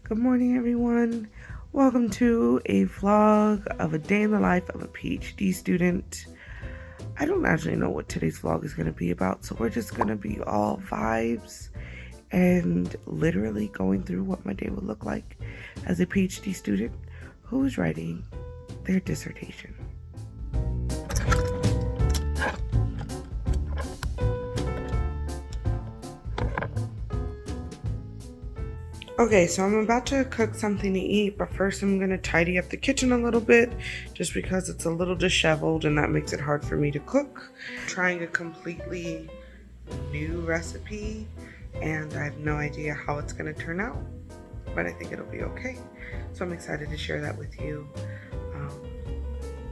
Good morning, everyone. Welcome to a vlog of a day in the life of a PhD student. I don't actually know what today's vlog is going to be about, so we're just going to be all vibes and literally going through what my day would look like as a PhD student who is writing their dissertation. Okay, so I'm about to cook something to eat, but first I'm going to tidy up the kitchen a little bit just because it's a little disheveled and that makes it hard for me to cook. I'm trying a completely new recipe and I have no idea how it's going to turn out, but I think it'll be okay. So I'm excited to share that with you.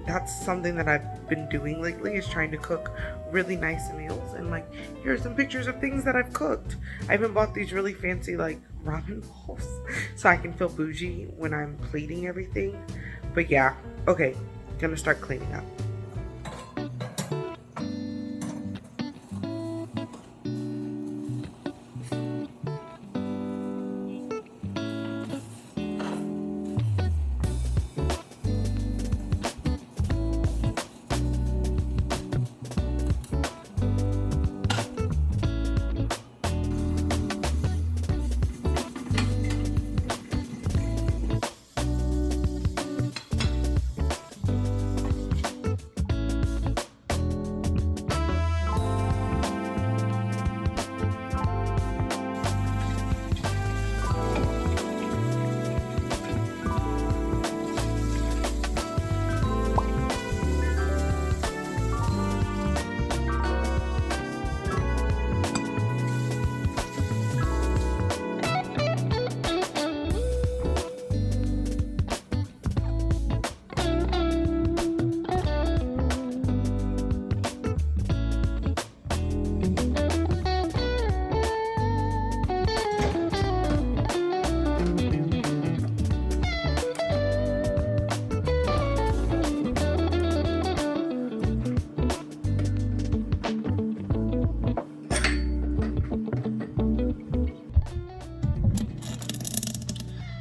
That's something that I've been doing lately, is trying to cook really nice meals, and like, here's some pictures of things that I've cooked. I even bought these really fancy like ramen bowls so I can feel bougie when I'm plating everything. But yeah, okay, gonna start cleaning up.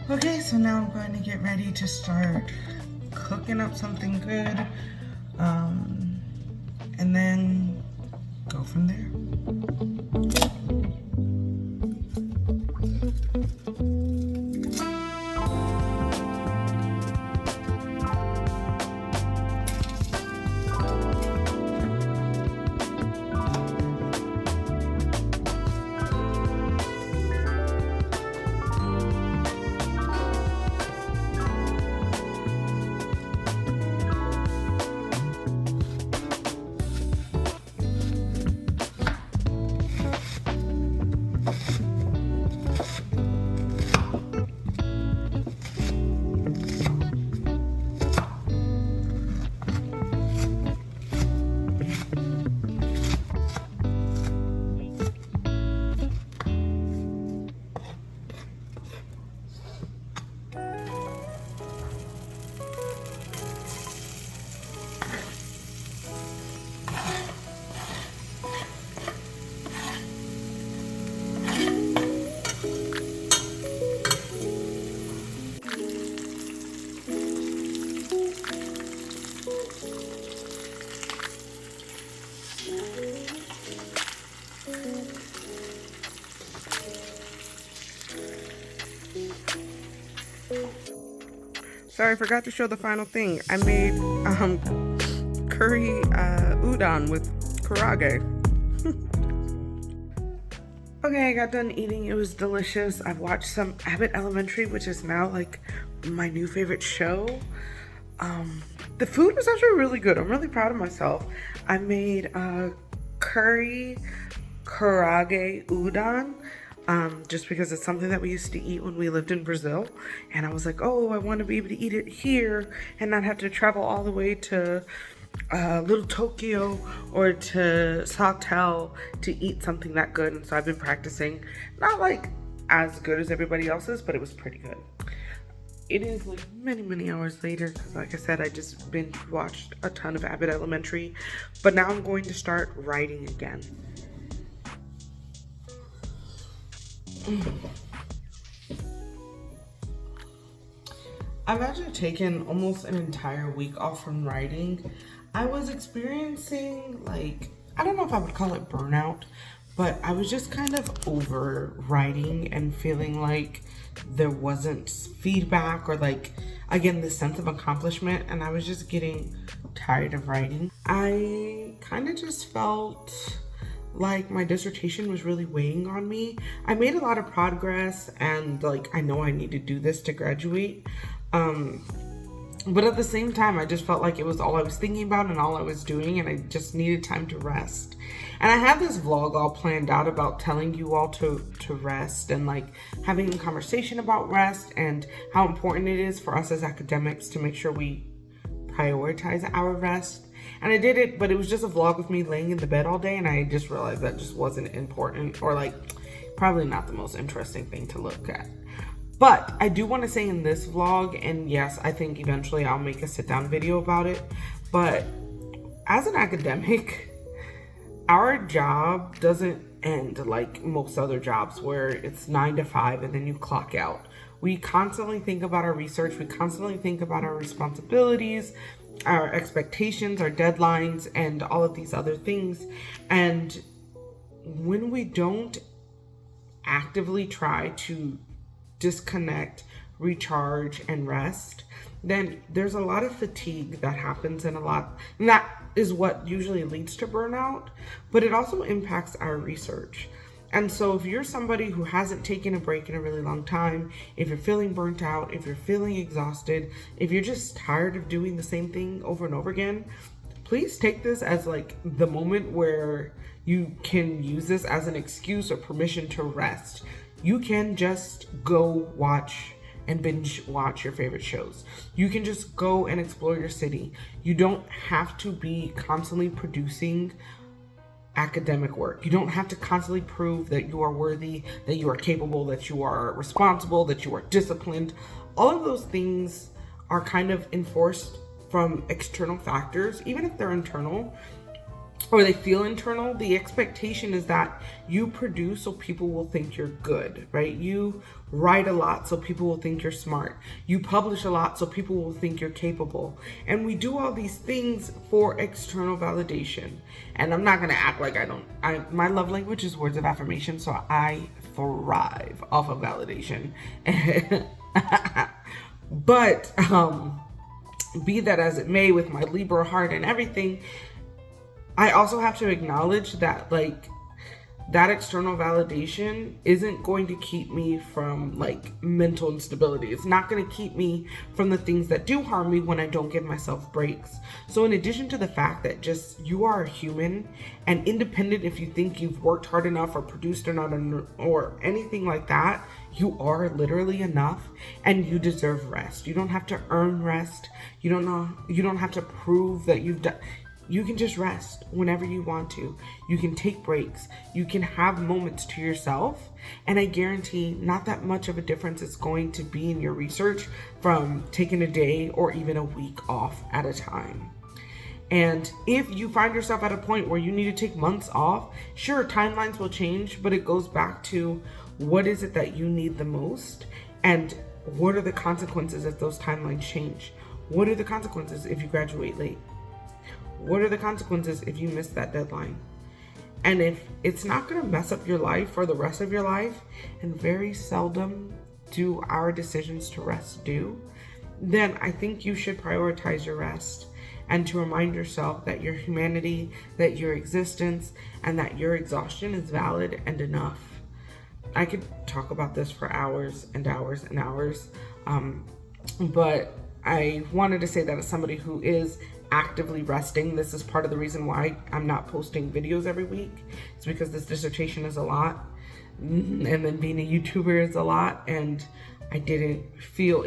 Okay, so now I'm going to get ready to start cooking up something good, and then go from there. Sorry, I forgot to show the final thing. I made curry udon with karage. Okay, I got done eating. It was delicious. I've watched some Abbott Elementary, which is now like my new favorite show. The food was actually really good. I'm really proud of myself. I made curry karage udon. Just because it's something that we used to eat when we lived in Brazil. And I was like, oh, I want to be able to eat it here and not have to travel all the way to Little Tokyo or to Sawtell to eat something that good. And so I've been practicing, not like as good as everybody else's, but it was pretty good. It is like many hours later because, like I said, I just binge watched a ton of Abbott Elementary, but now I'm going to start writing again. I've actually taken almost an entire week off from writing. I was experiencing, like, I don't know if I would call it burnout, but I was just kind of over writing and feeling like there wasn't feedback or, like, again, this sense of accomplishment, and I was just getting tired of writing. I kind of just felt like my dissertation was really weighing on me. I made a lot of progress, and like I know I need to do this to graduate. But at the same time, I just felt like it was all I was thinking about and all I was doing, and I just needed time to rest. And I had this vlog all planned out about telling you all to rest and like having a conversation about rest and how important it is for us as academics to make sure we prioritize our rest. And I did it, but it was just a vlog with me laying in the bed all day, and I just realized that just wasn't important, or like probably not the most interesting thing to look at. But I do want to say in this vlog, and yes, I think eventually I'll make a sit down video about it, but as an academic, our job doesn't end like most other jobs where it's 9 to 5 and then you clock out. We constantly think about our research, we constantly think about our responsibilities, our expectations, our deadlines, and all of these other things. And when we don't actively try to disconnect, recharge, and rest, then there's a lot of fatigue that happens, and that is what usually leads to burnout, but it also impacts our research. And so if you're somebody who hasn't taken a break in a really long time, if you're feeling burnt out, if you're feeling exhausted, if you're just tired of doing the same thing over and over again, please take this as like the moment where you can use this as an excuse or permission to rest. You can just go watch and binge watch your favorite shows. You can just go and explore your city. You don't have to be constantly producing academic work. You don't have to constantly prove that you are worthy, that you are capable, that you are responsible, that you are disciplined. All of those things are kind of enforced from external factors, even if they're internal or they feel internal. The expectation is that you produce so people will think you're good, right? You write a lot so people will think you're smart. You publish a lot so people will think you're capable. And we do all these things for external validation. And I'm not gonna act like my love language is words of affirmation, so I thrive off of validation. But be that as it may, with my Libra heart and everything, I also have to acknowledge that like that external validation isn't going to keep me from like mental instability. It's not going to keep me from the things that do harm me when I don't give myself breaks. So in addition to the fact that just you are a human and independent if you think you've worked hard enough or produced enough or anything like that, you are literally enough and you deserve rest. You don't have to earn rest. You don't have to prove that you've done. You can just rest whenever you want to. You can take breaks. You can have moments to yourself. And I guarantee not that much of a difference is going to be in your research from taking a day or even a week off at a time. And if you find yourself at a point where you need to take months off, sure, timelines will change, but it goes back to what is it that you need the most? And what are the consequences if those timelines change? What are the consequences if you graduate late? What are the consequences if you miss that deadline? And if it's not going to mess up your life for the rest of your life, and very seldom do our decisions to rest do, then I think you should prioritize your rest and to remind yourself that your humanity, that your existence, and that your exhaustion is valid and enough. I could talk about this for hours and hours and hours, but I wanted to say that as somebody who is actively resting, this is part of the reason why I'm not posting videos every week. It's because this dissertation is a lot, and then being a YouTuber is a lot, and it didn't feel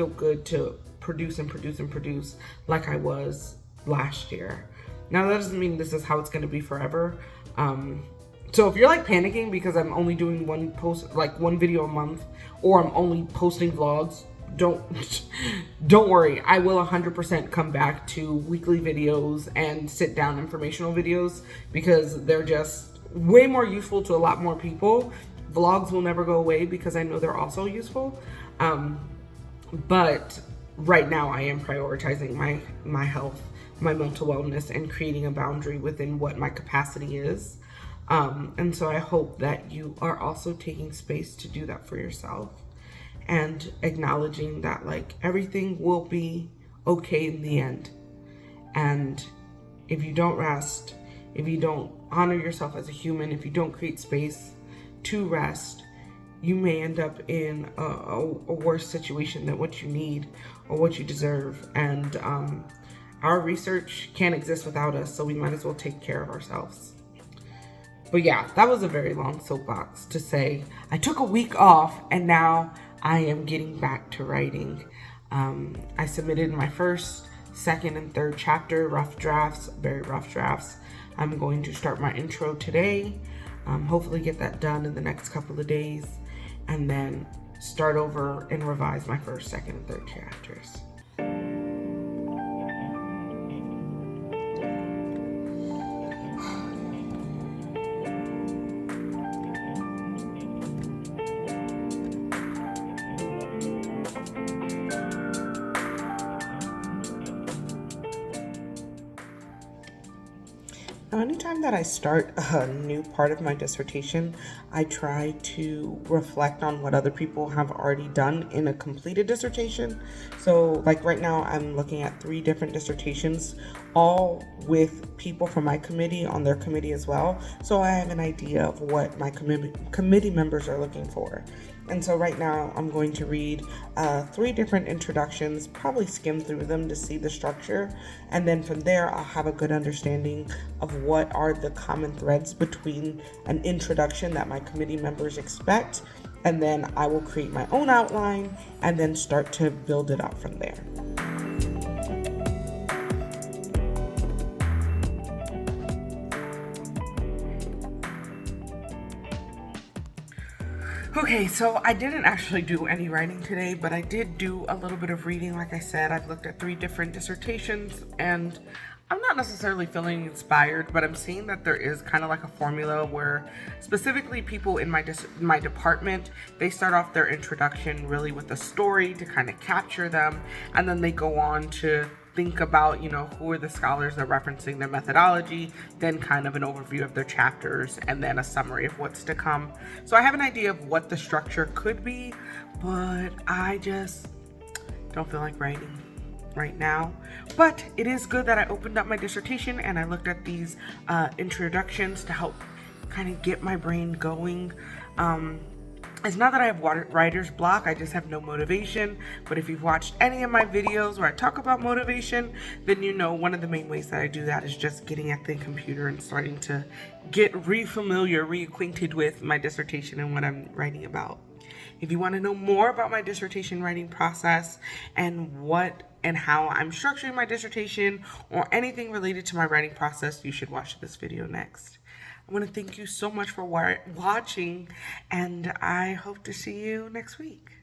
good to produce like I was last year. Now that doesn't mean this is how it's going to be forever. So if you're like panicking because I'm only doing one video a month, or I'm only posting vlogs, don't worry. I will 100% come back to weekly videos and sit down informational videos because they're just way more useful to a lot more people. Vlogs will never go away because I know they're also useful. But right now I am prioritizing my health, my mental wellness, and creating a boundary within what my capacity is. And so I hope that you are also taking space to do that for yourself and acknowledging that like everything will be okay in the end. And if you don't rest, if you don't honor yourself as a human, if you don't create space to rest, you may end up in a worse situation than what you need or what you deserve. And our research can't exist without us, so we might as well take care of ourselves. But yeah, that was a very long soapbox to say I took a week off and now I am getting back to writing. I submitted my first, second, and third chapter, rough drafts, very rough drafts. I'm going to start my intro today, hopefully get that done in the next couple of days, and then start over and revise my first, second, and third chapters. Now, anytime that I start a new part of my dissertation, I try to reflect on what other people have already done in a completed dissertation. So like right now, I'm looking at 3 different dissertations, all with people from my committee on their committee as well. So I have an idea of what my committee members are looking for. And so right now I'm going to read 3 different introductions, probably skim through them to see the structure. And then from there, I'll have a good understanding of what are the common threads between an introduction that my committee members expect. And then I will create my own outline and then start to build it up from there. Okay, so I didn't actually do any writing today, but I did do a little bit of reading. Like I said, I've looked at 3 different dissertations, and I'm not necessarily feeling inspired, but I'm seeing that there is kind of like a formula where specifically people in my department, they start off their introduction really with a story to kind of capture them, and then they go on to think about, who are the scholars they're referencing, their methodology, then kind of an overview of their chapters, and then a summary of what's to come. So I have an idea of what the structure could be, but I just don't feel like writing right now. But it is good that I opened up my dissertation and I looked at these introductions to help kind of get my brain going. It's not that I have writer's block, I just have no motivation. But if you've watched any of my videos where I talk about motivation, then you know one of the main ways that I do that is just getting at the computer and starting to get reacquainted with my dissertation and what I'm writing about. If you want to know more about my dissertation writing process and what and how I'm structuring my dissertation or anything related to my writing process, you should watch this video next. I want to thank you so much for watching, and I hope to see you next week.